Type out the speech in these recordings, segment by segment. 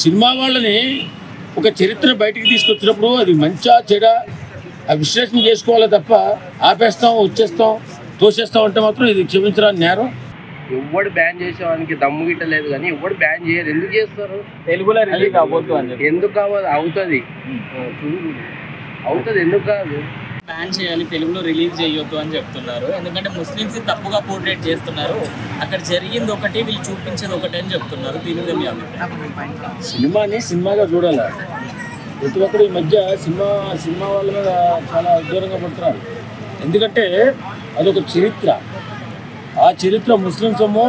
Cinema వాళ్ళని ఒక చరిత్ర బయటికి తీసుకొచ్చినప్పుడు అది మంచా చెడా ఆ విశ్లేషణ చేసుకోవాలి తప్ప ఆపేస్తాం వచ్చేస్తాం తోసేస్తాం అంటే మాత్రం ఇది క్షమించరాని నేరం. ఎవడు బ్యాన్ చేసేవానికి దమ్ము గిట్ట లేదు కానీ ఎవడు బ్యాన్ చేయరు. ఎందుకు చేస్తారు? తెలుగులో రిలీజ్ అవ్వద్దు అని చెప్పి. ఎందుకు కావాలి? అవుతుంది అవుతుంది ఎందుకు కాదు? బ్యాన్ చేయాలి, తెలుగులో రిలీజ్ చేయొద్దు అని చెప్తున్నారు. ఎందుకంటే ముస్లిమ్స్ తప్పుగా పోర్ట్రేట్ చేస్తున్నారు. అక్కడ జరిగింది ఒకటి, వీళ్ళు చూపించేది ఒకటి అని చెప్తున్నారు. దీని మీద మీ అభిప్రాయం? సినిమాని సినిమాగా చూడాలి. ప్రతి ఒక్కరు ఈ మధ్య సినిమా వాళ్ళ మీద చాలా దూరంగా పడుతున్నారు. ఎందుకంటే అదొక చరిత్ర. ఆ చరిత్ర ముస్లిమ్స్ ఏమో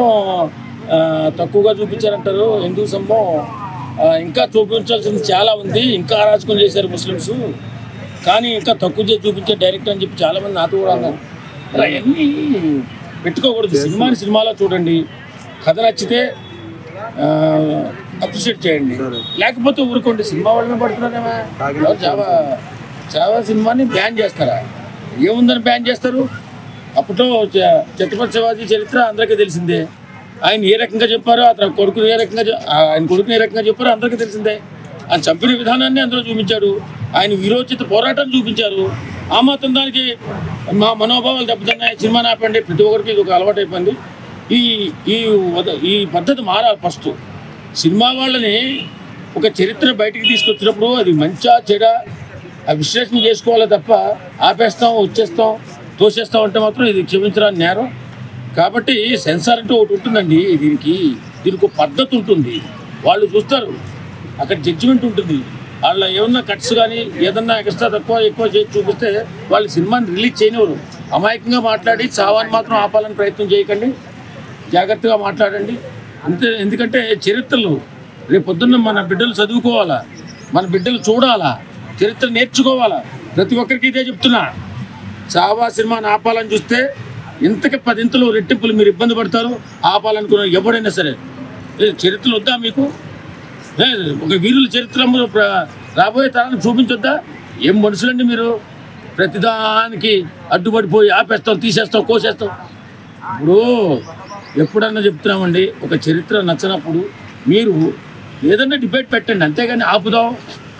తక్కువగా చూపించారంటారు, హిందూస్ ఏమో ఇంకా చూపించాల్సింది చాలా ఉంది, ఇంకా అరాచకం చేశారు ముస్లిమ్స్, కానీ ఇంకా తక్కువ చేసి చూపించే డైరెక్టర్ అని చెప్పి చాలామంది నాతో కూడా అన్నారు. అవన్నీ పెట్టుకోకూడదు. సినిమాని సినిమాలో చూడండి, కథ నచ్చితే అప్రిషియేట్ చేయండి, లేకపోతే ఊరుకోండి. సినిమా వాళ్ళని పడుతున్నారేమో. చావా సినిమాని బ్యాన్ చేస్తారా? ఏముందని బ్యాన్ చేస్తారు? అప్పట్లో ఛత్రపతి శివాజీ చరిత్ర అందరికీ తెలిసిందే. ఆయన ఏ రకంగా చెప్పారో, అతని కొడుకుని ఏ రకంగా చెప్పారో అందరికీ తెలిసిందే. ఆయన చంపిన విధానాన్ని అందరూ చూపించాడు. ఆయన వీరోచిత పోరాటం చూపించారు. ఆ మాత్రం దానికి మా మనోభావాలు దెబ్బతిన్నాయి, సినిమాని ఆపండి. ప్రతి ఒక్కరికి ఇది ఒక అలవాటు అయిపోయింది. ఈ పద్ధతి మారాలి. ఫస్ట్ సినిమా వాళ్ళని ఒక చరిత్ర బయటికి తీసుకొచ్చినప్పుడు అది మంచా చెడా ఆ విశ్లేషణ చేసుకోవాలి తప్ప ఆపేస్తాం వచ్చేస్తాం తోసేస్తాం అంటే మాత్రం ఇది క్షమించరాని నేరం. కాబట్టి సెన్సార్ అంటే ఒకటి ఉంటుందండి. దీనికి ఒక పద్ధతి ఉంటుంది. వాళ్ళు చూస్తారు, అక్కడ జడ్జిమెంట్ ఉంటుంది. వాళ్ళ ఏమన్నా కట్స్ కానీ ఏదన్నా ఎక్స్ట్రా ఎక్కువ చేసి చూపిస్తే వాళ్ళు సినిమాని రిలీజ్ చేయనివ్వరు. అమాయకంగా మాట్లాడి చావాన్ని మాత్రం ఆపాలని ప్రయత్నం చేయకండి, జాగ్రత్తగా మాట్లాడండి అంతే. ఎందుకంటే చరిత్రలు రేపు పొద్దున్న మన బిడ్డలు చదువుకోవాలా, మన బిడ్డలు చూడాలా, చరిత్ర నేర్చుకోవాలా. ప్రతి ఒక్కరికి ఇదే చెప్తున్నా. చావా సినిమాని ఆపాలని చూస్తే ఇంతకి 10 ఇంతలు రెట్టింపులు మీరు ఇబ్బంది పడతారు. ఆపాలనుకున్న ఎవడైనా సరే. చరిత్రలు వద్దా మీకు? ఒక వీరుల చరిత్ర రాబోయే తరానికి చూపించొద్దా? ఏం మనుషులండి మీరు? ప్రతిదానికి అడ్డుపడిపోయి ఆపేస్తాం, తీసేస్తాం, కోసేస్తాం. ఇప్పుడు ఎప్పుడన్నా చెప్తున్నామండి, ఒక చరిత్ర నచ్చినప్పుడు మీరు ఏదన్నా డిబేట్ పెట్టండి, అంతేగాని ఆపుదాం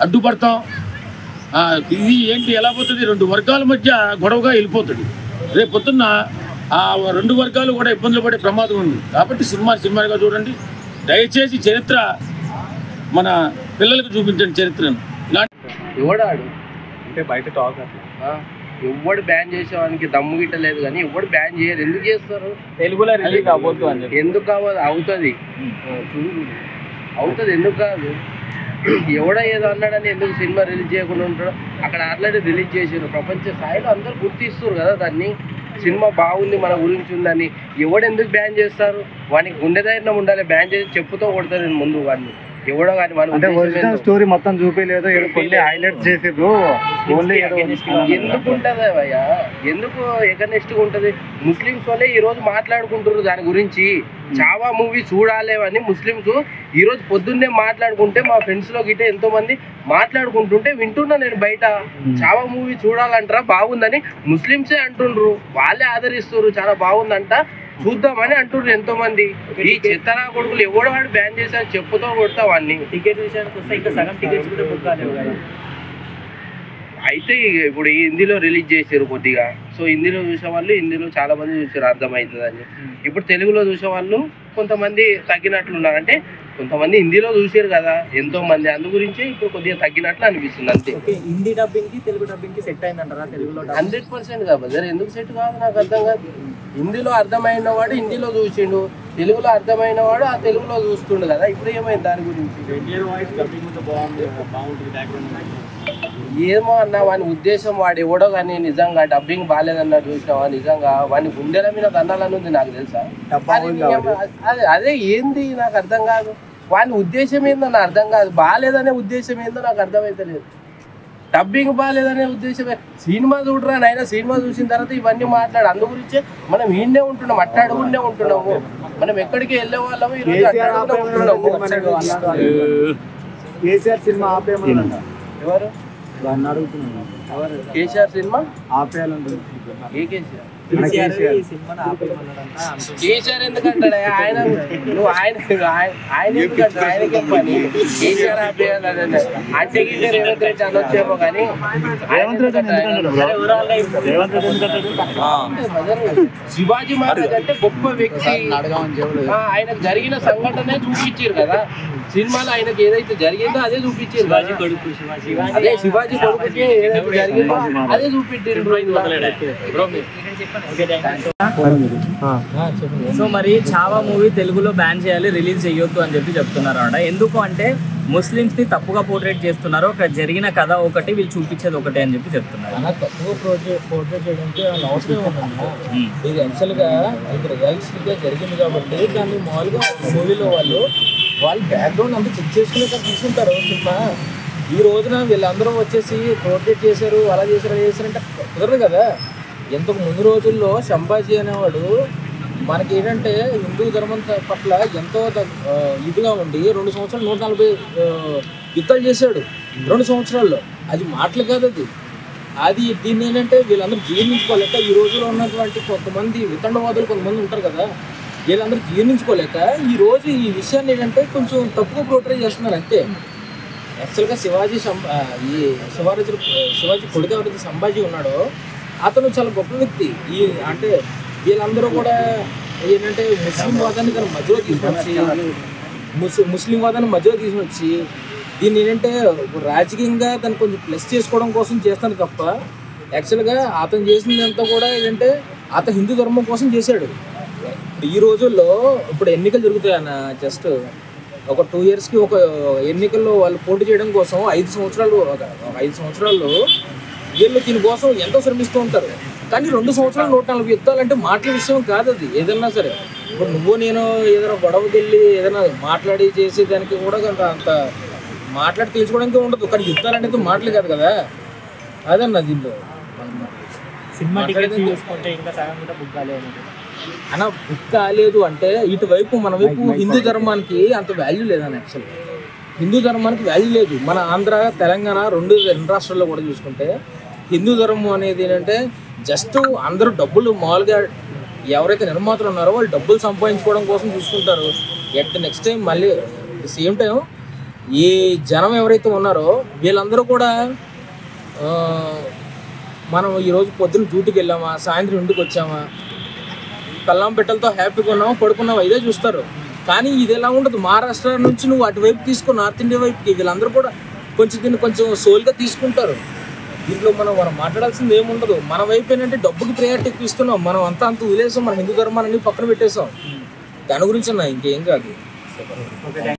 అడ్డుపడతాం ఇది ఏంటి ఎలా పోతుంది? 2 వర్గాల మధ్య గొడవగా వెళ్ళిపోతుంది. రేపు పొద్దున్న ఆ 2 వర్గాలు కూడా ఇబ్బందులు పడే ప్రమాదం ఉంది. కాబట్టి సినిమాగా చూడండి. దయచేసి చరిత్ర మన పిల్లలకు చూపించండి చరిత్రను. ఎవడాడు అంటే బయట టాక్ ఎవడు బ్యాన్ చేసేవానికి దమ్ము గిట్ట లేదు కానీ ఎవడు బ్యాన్ చేయరు. ఎందుకు చేస్తారు? తెలుగులో రిలీజ్ అవ్వద్దు అని చెప్పి. ఎందుకు కావాలి? అవుతుంది అవుతుంది ఎందుకు కాదు? ఎవడ ఏదో అన్నాడని ఎందుకు సినిమా రిలీజ్ చేయకుండా ఉంటాడు? అక్కడ ఆల్రెడీ రిలీజ్ చేసారు. ప్రపంచ స్థాయిలో అందరూ గుర్తిస్తారు కదా దాన్ని. సినిమా బాగుంది, మన గురించి ఉందని. ఎవడెందుకు బ్యాన్ చేస్తారు? వానికి గుండె ధైర్యం ఉండాలి. బ్యాన్ చేసి చెప్పుతో కొడతారు నేను ముందు వాడిని. ఎవడో కానీ మన స్టోరీ మొత్తం చూపించలేదు, కొన్ని హైలైట్స్ చేసారు. ఎందుకు ఉంటుంది అయ్యా? ఎందుకు ఎగనెస్ట్గా ఉంటుంది? ముస్లిమ్స్ వాళ్ళే ఈ రోజు మాట్లాడుకుంటారు దాని గురించి. చావా మూవీ చూడాలి అని ముస్లిమ్స్ ఈ రోజు పొద్దున్నే మాట్లాడుకుంటే, మా ఫ్రెండ్స్ లో గిట్టే ఎంతో మంది మాట్లాడుకుంటుంటే వింటున్నా నేను బయట. చావా మూవీ చూడాలంటారా బాగుందని ముస్లిమ్సే అంటుండ్రు. వాళ్ళే ఆదరిస్తారు, చాలా బాగుందంట చూద్దామని అంటున్నారు ఎంతో మంది. ఈ చెత్తనా కొడుకులు ఎవడో వాడు బ్యాన్ చేశారు చెప్పుతో కొడతా వాడిని. టికెట్ విషయానికి వస్తే ఇంకా సగం టికెట్స్ కూడా బుక్ కాలేవు కదా. అయితే ఇప్పుడు హిందీలో రిలీజ్ చేశారు కొద్దిగా. సో హిందీలో చూసే వాళ్ళు హిందీలో చాలా మంది చూసారు, అర్థమవుతుందని. ఇప్పుడు తెలుగులో చూసే వాళ్ళు కొంతమంది తగ్గినట్లున్నారు. అంటే కొంతమంది హిందీలో చూసారు కదా ఎంతో మంది, అందు గురించి ఇప్పుడు కొద్దిగా తగ్గినట్లు అనిపిస్తుంది అంతే. హిందీ డబ్బింగ్ కి తెలుగు డబ్బింగ్ కి సెట్ అయిందంటారా? తెలుగులో 100% కదా. ఎందుకు సెట్ కాదు నాకు అర్థం కాదు. హిందీలో అర్థమైన వాడు హిందీలో చూసిండు, తెలుగులో అర్థమైన వాడు ఆ తెలుగులో చూస్తుండు కదా. ఇప్పుడు ఏమైంది దాని గురించి? ఏమో అన్న వాని ఉద్దేశం, వాడు ఎవడో కానీ నిజంగా డబ్బింగ్ బాగాలేదన్నా చూసినావా? నిజంగా వాని గుండెల మీద దండాలని ఉంది నాకు తెలుసా. అదే ఏంది నాకు అర్థం కాదు. వాని ఉద్దేశం ఏందో నాకు అర్థం కాదు. బాగాలేదనే ఉద్దేశం ఏందో నాకు అర్థమైతలేదు. డబ్బింగ్ బాగాలేదనే ఉద్దేశమే. సినిమా చూడరా నాయన, సినిమా చూసిన తర్వాత ఇవన్నీ మాట్లాడు. అందు గురించే మనం ఈయనే ఉంటున్నాం, అట్టాడుగునే ఉంటున్నాము. మనం ఎక్కడికి వెళ్ళే వాళ్ళము ఈరోజు అట్టాడుగునే ఉంటున్నాము. ఎవరు అడుగుతున్నాను? కేసీఆర్ సినిమా ఆపేయాలంటే ఏ కేసీఆర్? కేసీఆర్ ఎందుకంటాడు ఆయన? నువ్వు ఆయన ఎందుకంటాడు? ఆయనకేం పని? కేసీఆర్ ఆపేయాలంటే అంటే గీసే రేవంత్ రెడ్డి అనొచ్చేమో కానీ శివాజీ మహారాజ్ అంటే గొప్ప వ్యక్తి. ఆయనకు జరిగిన సంఘటనే చూపించారు కదా సినిమాలో. ఆయనకి ఏదైతే జరిగిందో అదే చూపించారు. అదే శివాజీ కొడుకుకి ఏదైతే జరిగిందో అదే చూపించారు. సో మరి చావా మూవీ తెలుగులో బ్యాన్ చేయాలి, రిలీజ్ చేయొద్దు అని చెప్తున్నారు అన్నమాట. ఎందుకు అంటే ముస్లిమ్స్ ని తప్పుగా పోర్ట్రేట్ చేస్తున్నారు, అక్కడ జరిగిన కథ ఒకటి వీళ్ళు చూపించేది ఒకటి అని చెప్తున్నారు. తప్పుగా పోర్ట్రేట్ చేయడానికి వాళ్ళ అవసరం ఉందన్నా. ఇది యాక్చువల్గా ఇది రియలిస్టిక్ గా జరిగింది కాబట్టి దాన్ని మామూలుగా మూవీలో వాళ్ళు బ్యాక్గ్రౌండ్ అంతా చెక్ చేసుకునే తీసుకుంటారు సినిమా. ఈ రోజున వీళ్ళందరూ వచ్చేసి పోర్ట్రేట్ చేశారు, అలా చేశారు, అలా చేశారంటే కుదరదు కదా. ఇంతకు ముందు రోజుల్లో సంభాజీ అనేవాడు మనకి ఏంటంటే హిందూ ధర్మం పట్ల ఎంతో ఇదిగా ఉండి 2 సంవత్సరాలు 140 యుద్ధాలు చేశాడు 2 సంవత్సరాల్లో. అది మాటలు కాదు అది దీన్ని ఏంటంటే వీళ్ళందరూ జీర్ణించుకోలేక ఈ రోజులో ఉన్నటువంటి కొంతమంది వితండవాదులు కొంతమంది ఉంటారు కదా, వీళ్ళందరూ జీర్ణించుకోలేక ఈ రోజు ఈ విషయాన్ని ఏంటంటే కొంచెం తప్పుగా పోర్ట్రేట్ చేస్తున్నారు అంతే. యాక్చువల్గా శివాజీ కొడుకు ఎవరైతే సంభాజీ ఉన్నాడో అతను చాలా గొప్ప వ్యక్తి. అంటే వీళ్ళందరూ కూడా ఏంటంటే ముస్లిం వాదాన్ని తన మధ్యలో తీసుకొచ్చి దీన్ని ఏంటంటే రాజకీయంగా దాన్ని కొంచెం ప్లస్ చేసుకోవడం కోసం చేస్తాను తప్ప యాక్చువల్గా అతను చేసినంతా కూడా ఏంటంటే అతను హిందూ ధర్మం కోసం చేశాడు. ఈ రోజుల్లో ఇప్పుడు ఎన్నికలు జరుగుతాయన్న జస్ట్ ఒక 2 yearsకి ఒక ఎన్నికల్లో వాళ్ళు పోటీ చేయడం కోసం 5 సంవత్సరాల్లో వీళ్ళు దీనికోసం ఎంతో శ్రమిస్తూ ఉంటారు. కానీ 2 సంవత్సరాలు 140 యుద్ధాలంటే మాటల విషయం కాదు అది. ఏదన్నా సరే ఇప్పుడు నువ్వు నేను ఏదైనా గొడవకి వెళ్ళి ఏదైనా మాట్లాడి చేసే దానికి కూడా అంత మాట్లాడి తెలుసుకోవడానికి ఉండదు. కానీ యుద్ధాలు అనేది మాటలు కాదు కదా. అదన్నా దీంట్లో సినిమా టికెట్స్ చూసుకుంటే ఇంకా సగం కూడా బుక్ కాలేదు అన్న. బుక్ కాలేదు అంటే ఇటువైపు మన వైపు హిందూ ధర్మానికి అంత వాల్యూ లేదన్న. యాక్చువల్గా హిందూ ధర్మానికి వాల్యూ లేదు. మన ఆంధ్ర తెలంగాణ రెండు రాష్ట్రాల్లో కూడా చూసుకుంటే హిందూ ధర్మం అనేది ఏంటంటే జస్ట్ అందరూ డబ్బులు మామూలుగా ఎవరైతే నిర్మాతలు ఉన్నారో వాళ్ళు డబ్బులు సంపాదించుకోవడం కోసం చూసుకుంటారు. ఎట్ ద నెక్స్ట్ టైం మళ్ళీ సేమ్ టైం ఈ జనం ఎవరైతే ఉన్నారో వీళ్ళందరూ కూడా మనం ఈరోజు పొద్దున్న డ్యూటీకి వెళ్ళామా, సాయంత్రం ఇంటికి వచ్చామా, కల్లాం పెట్టలతో హ్యాపీగా ఉన్నామా, పడుకున్నామా, ఇదే చూస్తారు. కానీ ఇది ఎలా ఉండదు. మహారాష్ట్ర నుంచి నువ్వు అటువైపు తీసుకో, నార్త్ ఇండియా వైపుకి వీళ్ళందరూ కూడా దీన్ని కొంచెం సోల్గా తీసుకుంటారు. దీంట్లో మనం మాట్లాడాల్సింది ఏముండదు. మన వైపు ఏంటంటే డబ్బుకి ప్రయారిటీ ఎక్కువ ఇస్తున్నాం. మనం అంతా వదిలేసాం, మన హిందూ ధర్మాన్ని పక్కన పెట్టేసాం. దాని గురించి ఇంకేం కాదు.